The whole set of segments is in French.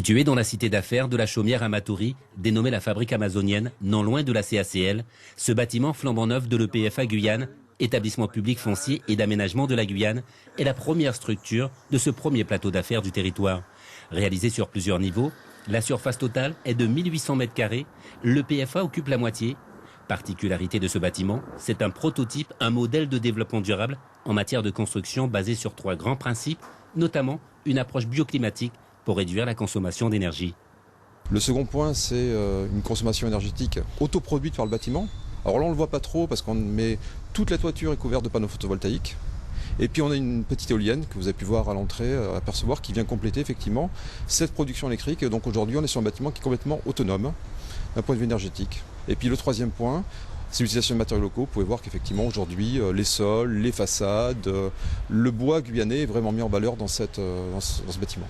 Situé dans la cité d'affaires de la Chaumière à Matoury, dénommée la Fabrique amazonienne, non loin de la CACL, ce bâtiment flambant neuf de l'EPFA Guyane, établissement public foncier et d'aménagement de la Guyane, est la première structure de ce premier plateau d'affaires du territoire. Réalisé sur plusieurs niveaux, la surface totale est de 1800 m², l'EPFA occupe la moitié. Particularité de ce bâtiment, c'est un prototype, un modèle de développement durable en matière de construction basé sur 3 grands principes, notamment une approche bioclimatique pour réduire la consommation d'énergie. Le second point, c'est une consommation énergétique autoproduite par le bâtiment. Alors là, on ne le voit pas trop parce qu'on met toute la toiture est couverte de panneaux photovoltaïques. Et puis on a une petite éolienne que vous avez pu voir à l'entrée, apercevoir, qui vient compléter effectivement cette production électrique. Donc aujourd'hui, on est sur un bâtiment qui est complètement autonome d'un point de vue énergétique. Et puis le troisième point, c'est l'utilisation de matériaux locaux. Vous pouvez voir qu'effectivement aujourd'hui, les sols, les façades, le bois guyanais est vraiment mis en valeur dans ce bâtiment.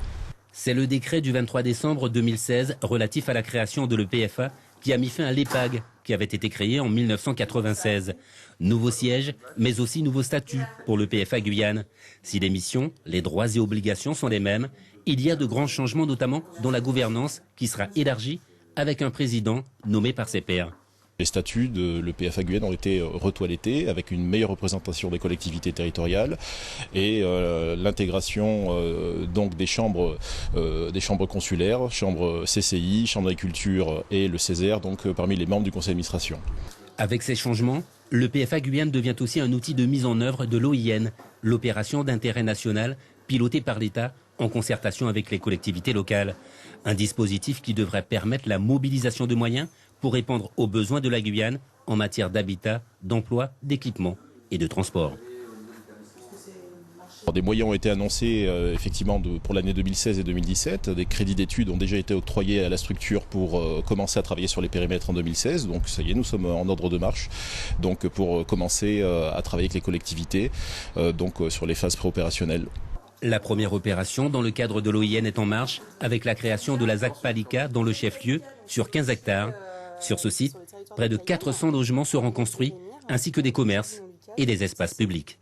C'est le décret du 23 décembre 2016 relatif à la création de l'EPFA qui a mis fin à l'EPAG qui avait été créé en 1996. Nouveau siège, mais aussi nouveau statut pour l'EPFA Guyane. Si les missions, les droits et obligations sont les mêmes, il y a de grands changements, notamment dans la gouvernance qui sera élargie avec un président nommé par ses pairs. Les statuts de l'EPFA Guyane ont été retoilettés avec une meilleure représentation des collectivités territoriales et l'intégration donc des chambres consulaires, chambres CCI, chambre d'agriculture et le Césaire, donc parmi les membres du conseil d'administration. Avec ces changements, l'EPFA Guyane devient aussi un outil de mise en œuvre de l'OIN, l'opération d'intérêt national pilotée par l'État en concertation avec les collectivités locales. Un dispositif qui devrait permettre la mobilisation de moyens pour répondre aux besoins de la Guyane en matière d'habitat, d'emploi, d'équipement et de transport. Des moyens ont été annoncés effectivement pour l'année 2016 et 2017. Des crédits d'études ont déjà été octroyés à la structure pour commencer à travailler sur les périmètres en 2016. Donc ça y est, nous sommes en ordre de marche. Donc pour commencer à travailler avec les collectivités sur les phases préopérationnelles. La première opération dans le cadre de l'OIN est en marche avec la création de la ZAC Palika dans le chef-lieu sur 15 hectares. Sur ce site, près de 400 logements seront construits ainsi que des commerces et des espaces publics.